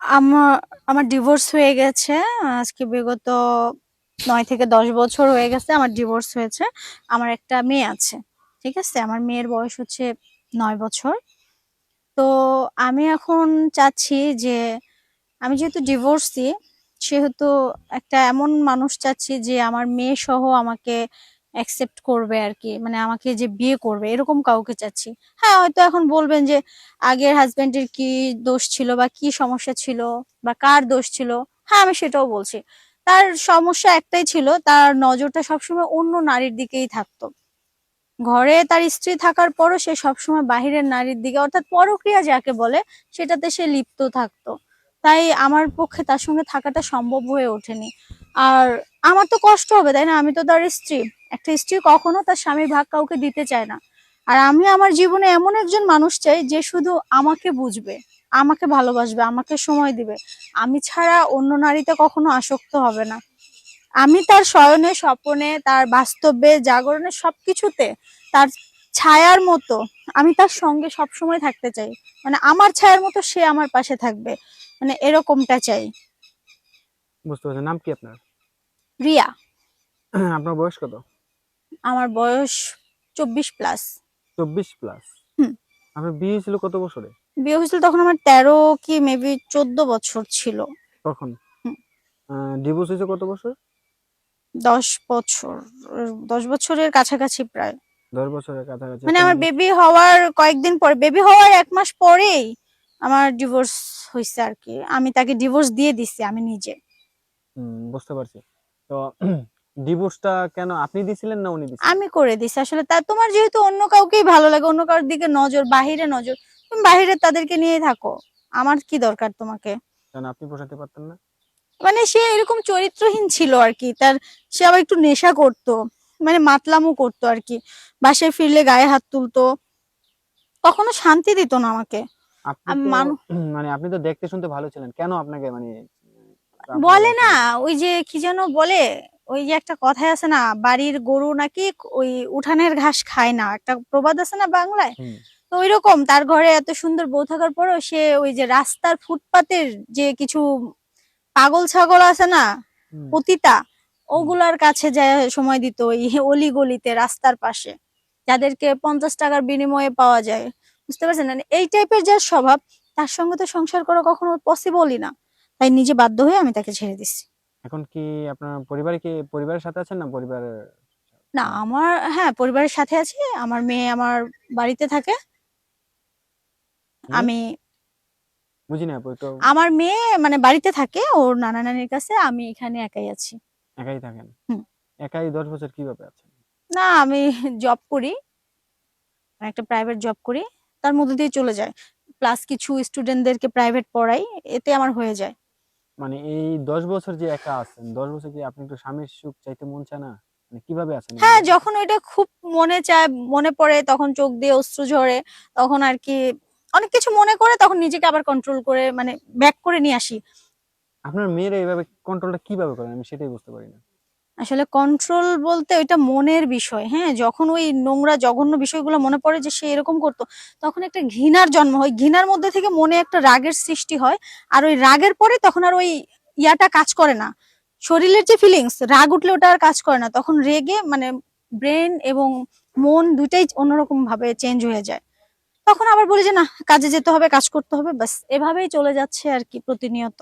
আমার আমার ডিভোর্স হয়ে গেছে। আজকে বিগত ৯ থেকে ১০ বছর হয়ে গেছে আমার ডিভোর্স হয়েছে। আমার একটা মেয়ে আছে। ঠিক আছে? আমার মেয়ের বয়স হচ্ছে ৯ বছর। তো আমি এখন চাচ্ছি যে আমি যেহেতু ডিভোর্সি, সেহেতু একটা এমন মানুষ চাচ্ছি যে আমার মেয়েসহ আমাকে অ্যাকসেপ্ট করবে আরকি। মানে আমাকে যে বিয়ে করবে এরকম কাউকে চাচ্ছি। হ্যাঁ, হয়তো এখন বলবেন যে আগের হাসব্যান্ডের কি দোষ ছিল বা কি সমস্যা ছিল বা কার দোষ ছিল? হ্যাঁ, আমি সেটাও বলছি। তার সমস্যা একটাই ছিল, তার নজরটা সবসময় অন্য নারীর দিকেই থাকতো। ঘরে তার স্ত্রী থাকার পরও সে সবসময় বাহিরের নারীর দিকে অর্থাৎ পরক্রিয়া যাকে বলে সেটাতে সে লিপ্ত থাকতো। তাই আমার পক্ষে তার সঙ্গে থাকাটা সম্ভব হয়ে ওঠেনি। আর আমার তো কষ্ট হবে, তাই না? আমি তো তার স্ত্রী। একটা স্ত্রী কখনো তার স্বামীর ভাগ কাউকে দিতে চায় না। আর আমি আমার জীবনে এমন একজন মানুষ চাই যে শুধু আমাকে বুঝবে, আমাকে ভালোবাসবে, আমাকে সময় দিবে। আমি ছাড়া অন্য নারীতে কখনো আসক্ত হবে না। আমি তার শয়নে, স্বপনে, তার বাস্তবে, জাগরণে সবকিছুতে তার ছায়ার মতো আমি তার সঙ্গে সবসময় থাকতে চাই। মানে আমার ছায়ার মতো সে আমার পাশে থাকবে। মানে এরকমটা চাই। বুঝতে পারছি। নাম কি আপনার? রিয়া। আপনার বয়স কত? আমার বয়স ২৪ প্লাস। 24 প্লাস। হুম। আপনার বিয়ে হয়েছিল কত বছরে? বিয়ে হয়েছিল তখন আমার ১৩ কি মেবি ১৪ বছর ছিল। তখন হুম। ডিভোর্স হয়েছে কত বছর? ১০ বছর। ১০ বছরের কাছাকাছি প্রায়। 10 বছরের কাছাকাছি। মানে এখন আমার বেবি হওয়ার কয়েকদিন পরে, বেবি হওয়ার ১ মাস পরেই আমার ডিভোর্স হইছে আরকি। আমি তাকে ডিভোর্স দিয়ে দিছি আমি নিজে। বুঝতে পারছি। তো ডিভোর্সটা কেন আপনি দিছিলেন না উনি দিছিল? আমি করে দিছি। আসলে তোমার যেহেতু অন্য কাউকেই ভালো লাগে, অন্য কারোর দিকে নজর, বাহিরে নজর, তুমি বাহিরে তাদেরকে নিয়েই থাকো। আমার কি দরকার তোমাকে? কেন আপনি পোষাতে পারতেন না? মানে সে এরকম চরিত্রহীন ছিল আরকি। সে আবার একটু নেশা করতো। মানে মাতলামো করতো আরকি। বাসায় ফিরলে গায়ে হাত তুলতো। কখনো শান্তি দিত না আমাকে। আপনি আমি তো মানু মানে আপনি তো দেখতে শুনতে ভালো ছিলেন। কেন আপনাকে মানে আপনার বলে ওয়াইফ না, এরকম? ওই যে কি যেন বলে, ওই যে একটা কথাই আছে না, বাড়ির গরু নাকি ওই উঠানের ঘাস খায় না, একটা প্রবাদ আছে না বাংলায়। হুম, তো ওইরকম তার ঘরে এত সুন্দর বউ থাকার পরেও সে ওই যে রাস্তার ফুটপাতের যে কিছু পাগল ছাগল আছে না, হুম, পতিতা, হুম। ওগুলার কাছে যায় সময় দিত, ওই অলি গলিতে রাস্তার পাশে, যাদেরকে ৫০ টাকার বিনিময়ে পাওয়া যায়। বুঝতে পারছেন? মানে এই টাইপের যার স্বভাব, তার সঙ্গে তো সংসার করা কখনো পসিবলই না। তাই নিজে বাধ্য হয়ে আমি তাকে ছেড়ে দিছি। এখন কি আপনার পরিবারের সাথে আছেন না পরিবারের না, নাই? আমার হ্যাঁ, পরিবারের সাথে আছি। আমার মেয়ে আমার বাড়িতে থাকে। হুম? আমি বুঝিনি আপু একটু। আমার মেয়ে মানে বাড়িতে থাকে ওর নানা-নানির কাছে। আমি এখানে একাই আছি। একাই থাকেন? হুম। একাই ১০ বছর কিভাবে আছেন? না, আমি জব করি। একটা প্রাইভেট জব করি। তার মধ্যে দিয়ে চলে যায়। প্লাস কিছু স্টুডেন্টদেরকে প্রাইভেট পড়াই। এতে আমার হয়ে যায়। মানে এই ১০ বছর যে একা আছেন, ১০ বছর কি আপনি একটু স্বামীর সুখ চাইতে মন চায় না? মানে কিভাবে আছেন হ্যাঁ, এভাবে? যখন ওইটা খুব মনে চায়, মনে পড়ে তখন চোখ দিয়ে অশ্রু ঝরে। তখন আরকি অনেক কিছু মনে করে তখন নিজেকে আবার কন্ট্রোল করে মানে ব্যাক করে নিয়ে আসি। আপনার মেয়েরা এভাবে কন্ট্রোলটা কিভাবে করেন? আমি সেটাই বুঝতে পারি না। আসলে কন্ট্রোল বলতে ওইটা মনের বিষয়। হ্যাঁ? যখন ওই নোংরা জঘন্য বিষয়গুলো মনে পড়ে যে সে এরকম করত, তখন একটা ঘৃণার জন্ম হয়। ঘৃণার মধ্যে থেকে মনে একটা রাগের সৃষ্টি হয়। আর ওই রাগের পরে তখন আর ওই ইয়াটা কাজ করে না। শরীরের যে ফিলিংস, রাগ উঠলে ওটা আর কাজ করে না। তখন রেগে মানে ব্রেইন এবং মন ২ টাই অন্যরকম ভাবে চেঞ্জ হয়ে যায়। তখন আবার বলি যে, "নাহ, কাজে যেতে হবে, কাজ করতে হবে।" ব্যাস এভাবেই চলে যাচ্ছে আরকি প্রতিনিয়ত।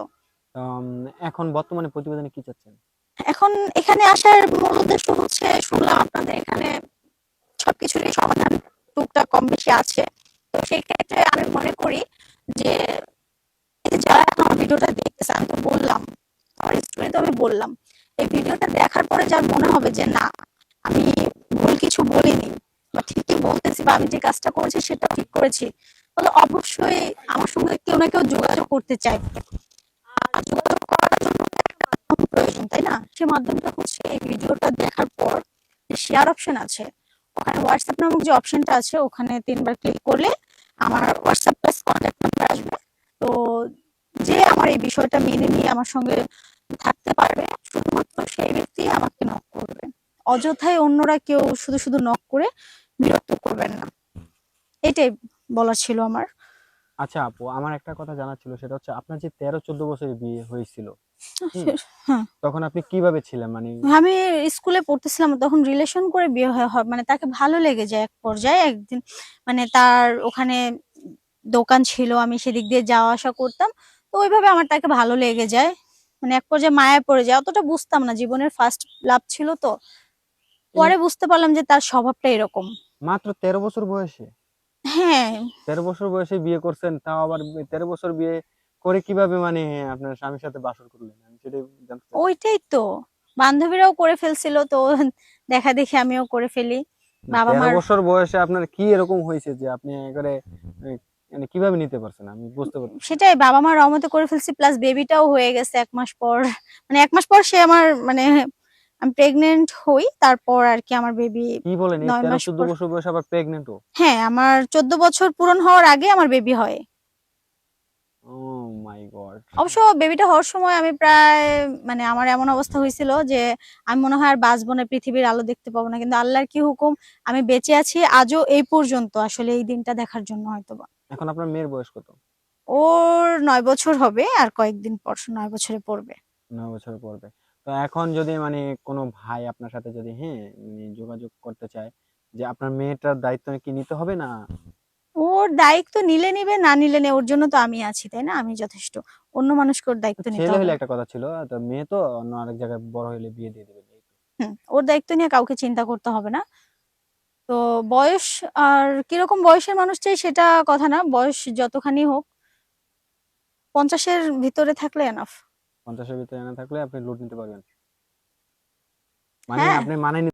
আম এখন বর্তমানে প্রতিবেদনে কি চাচ্ছেন? এখন এখানে আসার মূল উদ্দেশ্য হচ্ছে শুনলাম আপনাদের এখানে সবকিছুরই সমাধান টুকটাক কম বেশি আছে। তো সেই ক্ষেত্রে আমি মনে করি যে এই যে যারা এখন আমার ভিডিওটা দেখতেছে, আমি তো বললাম, আমার স্টুডেন্ট আমি বললাম, এই ভিডিওটা দেখার পরে যার মনে হবে যে না, আমি ভুল কিছু বলিনি বা ঠিকই বলতেছি বা আমি যে কাজটা করেছি সেটা ঠিক করেছি, তাহলে অবশ্যই আমার সঙ্গে কেউ না কেউ যোগাযোগ করতে চাইবে। আর যোগাযোগ করার জন্য তো একটা মাধ্যম প্রয়োজন, তাই না? সে মাধ্যমটা হচ্ছে এই ভিডিওটা দেখার পর যে শেয়ার অপশন আছে, ওখানে হোয়াটসঅ্যাপ নামক যে অপশনটা আছে ওখানে ৩ বার ক্লিক করলে আমার হোয়াটসঅ্যাপ প্লাস কন্ট্যাক্ট নাম্বার আসবে। তো যে আমার এই বিষয়টা মেনে নিয়ে আমার সঙ্গে থাকতে পারবে, শুধুমাত্র সেই ব্যক্তি আমাকে নক করবে। অযথাই অন্যরা কেউ শুধু নক করে বিরক্ত করবেন না। এটাই বলার ছিল আমার। আচ্ছা আপু, আমার একটা কথা জানার ছিল, সেটা হচ্ছে আপনার যে 13-14 বছরে বিয়ে হয়েছিল, হুম, হ্যাঁ, তখন আপনি কিভাবে ছিলেন মানে? আমি স্কুলে পড়তেছিলাম তখন রিলেশন করে বিয়ে হয়, মানে তাকে ভালো লেগে যায় এক পর্যায়ে একদিন, মানে তার ওখানে দোকান ছিল, আমি সেদিক দিয়ে যাওয়া আসা করতাম, তো ওইভাবে আমার তাকে ভালো লেগে যায়, মানে এক পর্যায়ে মায়ায় পড়ে যায়, অতটা বুঝতাম না, জীবনের ফার্স্ট লাভ ছিল তো, এই পরে বুঝতে পারলাম যে তার স্বভাবটা এরকম। মাত্র 13 বছর বয়সে, হ্যাঁ, 13 বছর বয়সে বিয়ে করছেন, তাও আবার 13 বছর বিয়ে করে কিভাবে মানে আপনার স্বামীর সাথে বাসর করলেন, আমি সেটাই জানতে চাচ্ছি। ওইটাই তো, বান্ধবীরাও করে ফেলছিল তো দেখা দেখি আমিও করে ফেলি। না, বাবা 13 মার, বছর বয়সে আপনার কি এরকম হয়েছে যে আপনি একবারে মানে কিভাবে নিতে পারছেন, আমি বুঝতে পারতেছি না। সেটাই বাবা মার রহমতে করে ফেলছি, প্লাস বেবিটাও হয়ে গেছে 1 মাস পর, মানে 1 মাস পর সে আমার মানে আমি প্রেগনেন্ট হই, তারপর আর কি আমার বেবি কি বলেন, এই 9 মাস 13-14 পর। বছর বয়সে আবার প্রেগনেন্টও? হ্যাঁ, আমার 14 বছর পূরণ হওয়ার আগে আমার বেবি হয়। ও মাই গড। অবশ্য বেবিটা হওয়ার সময় আমি প্রায়, মানে আমার এমন অবস্থা হয়েছিল যে আমি মনে হয় আর বাঁচবো না, পৃথিবীর আলো দেখতে পাবো না, কিন্তু আল্লাহর কি হুকুম, আমি বেঁচে আছি আজও এই পর্যন্ত, আসলে এই দিনটা দেখার জন্য হয়তোবা। এখন আপনার মেয়ের বয়স কত? ওর 9 বছর হবে, আর কয়েকদিন পর 9 বছরে পড়বে। 9 বছর পড়বে। তো এখন যদি মানে কোনো ভাই আপনার সাথে যদি, হ্যাঁ, মানে যোগাযোগ করতে চায়, যে আপনার মেয়েটার দায়িত্ব কি নিতে হবে না? ওর দায়িত্ব নিলে নিবে, না নিলে নেই, ওর জন্য তো আমি আছি, তাই না? আমি যথেষ্ট। অন্য মানুষকে ওর তো দায়িত্ব নিতে ছেলে হবে হলে না। একটা কথা ছিল, তো মেয়ে তো অন্য আরেক জায়গায় বড় হলে বিয়ে দিয়ে দিবেন, এই তো। হুম, ওর দায়িত্ব নিয়ে কাউকে চিন্তা করতে হবে না। তো বয়স, আর কিরকম বয়সের মানুষ চাই সেটা কথা না, বয়স যতখানি হোক, 50-এর ভিতরে থাকলে এনাফ। 50-এর ভিতরে এনে থাকলে আপনি লোড নিতে পারবেন, মানে হ্যাঁ। আপনি মানায়